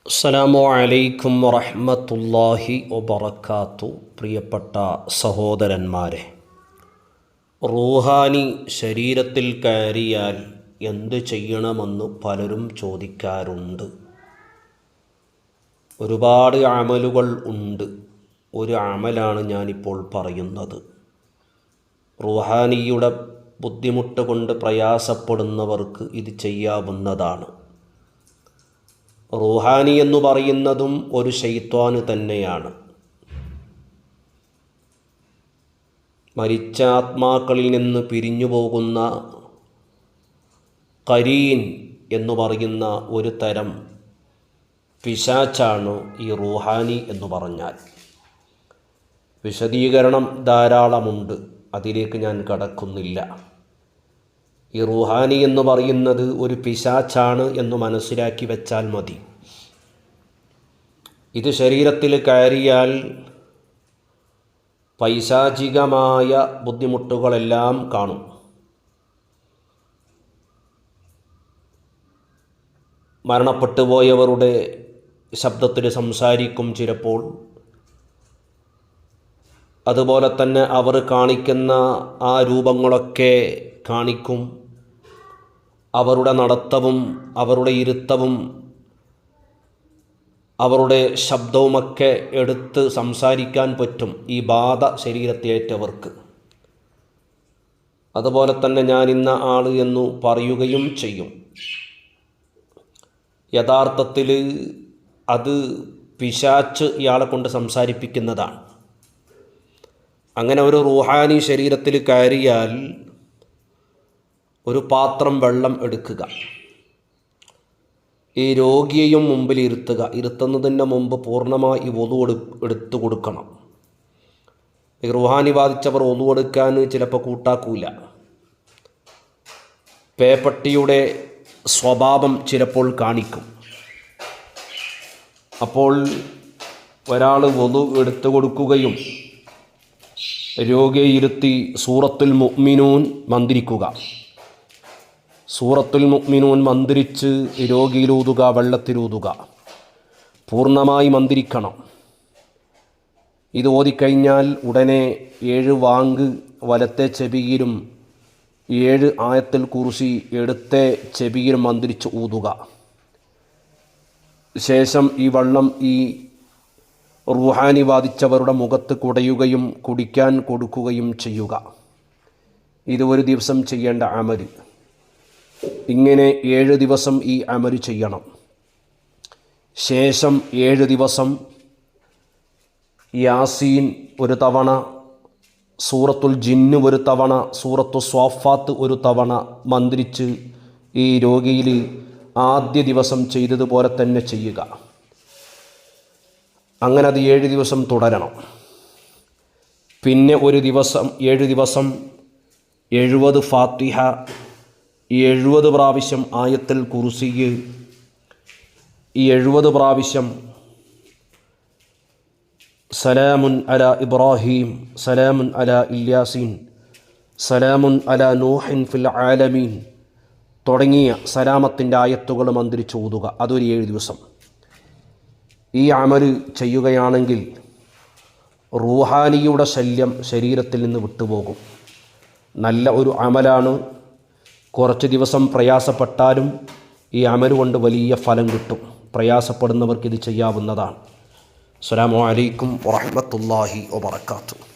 അസ്സലാമു അലൈക്കും വറഹ്മത്തുള്ളാഹി വബറകാതുഹു. പ്രിയപ്പെട്ട സഹോദരന്മാരെ, റൂഹാനി ശരീരത്തിൽ കയറിയാൽ എന്ത് ചെയ്യണമെന്ന് പലരും ചോദിക്കാറുണ്ട്. ഒരുപാട് അമലുകൾ ഉണ്ട്. ഒരു അമലാണ് ഞാനിപ്പോൾ പറയുന്നത്. റൂഹാനിയുടെ ബുദ്ധിമുട്ട് കൊണ്ട് പ്രയാസപ്പെടുന്നവർക്ക് ഇത് ചെയ്യാവുന്നതാണ്. റൂഹാനി എന്ന് പറയുന്നതും ഒരു ശൈത്വാന് തന്നെയാണ്. മരിച്ച ആത്മാക്കളിൽ നിന്ന് പിരിഞ്ഞു പോകുന്ന ഖരീൻ എന്ന് പറയുന്ന ഒരു തരം പിശാച്ചാണ് ഈ റൂഹാനി എന്ന് പറഞ്ഞാൽ. വിശദീകരണം ധാരാളമുണ്ട്, അതിലേക്ക് ഞാൻ കടക്കുന്നില്ല. ഈ റൂഹാനി എന്ന് പറയുന്നത് ഒരു പിശാച്ചാണ് എന്ന് മനസ്സിലാക്കി വെച്ചാൽ മതി. ഇത് ശരീരത്തിൽ കയറിയാൽ പൈശാചികമായ ബുദ്ധിമുട്ടുകളെല്ലാം കാണും. മരണപ്പെട്ടു പോയവരുടെ ശബ്ദത്തിൽ സംസാരിക്കും ചിലപ്പോൾ. അതുപോലെ തന്നെ അവർ കാണിക്കുന്ന ആ രൂപങ്ങളൊക്കെ കാണിക്കും. അവരുടെ നടത്തവും അവരുടെ ഇരുത്തവും അവരുടെ ശബ്ദവുമൊക്കെ എടുത്ത് സംസാരിക്കാൻ പറ്റും ഈ ബാധ ശരീരത്തേറ്റവർക്ക്. അതുപോലെ തന്നെ ഞാൻ ഇന്ന ആൾ എന്നു പറയുകയും ചെയ്യും. യഥാർത്ഥത്തിൽ അത് പിശാച്ച് ഇയാളെ കൊണ്ട് സംസാരിപ്പിക്കുന്നതാണ്. അങ്ങനെ ഒരു റൂഹാനി ശരീരത്തിൽ കയറിയാൽ ഒരു പാത്രം വെള്ളം എടുക്കുക, ഈ രോഗിയെയും മുമ്പിൽ ഇരുത്തുക. ഇരുത്തുന്നതിന് മുമ്പ് പൂർണ്ണമായി വുളു എടുത്തു കൊടുക്കണം. ഈ റൂഹാനി ബാധിച്ചവർ വുളു എടുക്കാൻ ചിലപ്പോൾ കൂട്ടാക്കൂല. പേപ്പട്ടിയുടെ സ്വഭാവം ചിലപ്പോൾ കാണിക്കും. അപ്പോൾ ഒരാൾ വുളു എടുത്തു കൊടുക്കുകയും രോഗിയെ ഇരുത്തി സൂറത്തുൽ മുഅ്മിനൂൻ മന്ത്രിക്കുക. സൂറത്തുൽ മുഅ്മിനൂൻ മന്ത്രിച്ച് രോഗിയിലൂതുക, വെള്ളത്തിലൂതുക. പൂർണ്ണമായി മന്ത്രിക്കണം. ഇത് ഓതിക്കഴിഞ്ഞാൽ ഉടനെ 7 വാങ്ക് വലത്തെ ചെവിയിലും 7 ആയത്തുൽ കുർസി ഇടത്തെ ചെവിയിലും മന്ത്രിച്ച് ഊതുക. ശേഷം ഈ വെള്ളം ഈ റൂഹാനി ബാധിച്ചവരുടെ മുഖത്ത് കുടയുകയും കുടിക്കാൻ കൊടുക്കുകയും ചെയ്യുക. ഇത് ഒരു ദിവസം ചെയ്യേണ്ട അമൽ. ഇങ്ങനെ 7 ദിവസം ഈ അമൽ ചെയ്യണം. ശേഷം 7 ദിവസം യാസീൻ ഒരു തവണ, സൂറത്തുൽ ജിന്ന് ഒരു തവണ, സൂറത്തു സ്വാഫാത്ത് ഒരു തവണ മന്ത്രിച്ച് ഈ രോഗിയിൽ ആദ്യ ദിവസം ചെയ്തതുപോലെ തന്നെ ചെയ്യുക. അങ്ങനെ അത് 7 ദിവസം തുടരണം. പിന്നെ ഒരു ദിവസം 7 ദിവസം 70 ഫാത്തിഹ, 70 പ്രാവശ്യം ആയത്തുൽ കുർസി, ഈ 70 പ്രാവശ്യം സലാമുൻ അലാ ഇബ്രാഹിം, സലാമുൻ അലാ ഇല്യാസീൻ, സലാമുൻ അലാ നൂഹിൻ ഫിൽ ആലമീൻ തുടങ്ങിയ സലാമത്തിൻ്റെ ആയത്തുകൾ മന്ത്രിച്ച് ഓതുക. അതൊരു 7 ദിവസം. ഈ അമൽ ചെയ്യുകയാണെങ്കിൽ റൂഹാനിയുടെ ശല്യം ശരീരത്തിൽ നിന്ന് വിട്ടുപോകും. നല്ല ഒരു അമലാണ്. കുറച്ച് ദിവസം പ്രയാസപ്പെട്ടാലും ഈ അമൽ കൊണ്ട് വലിയ ഫലം കിട്ടും. പ്രയാസപ്പെടുന്നവർക്ക് ഇത് ചെയ്യാവുന്നതാണ്. അസ്സലാമു അലൈക്കും വറഹ്മത്തുള്ളാഹി വബറകാതുഹു.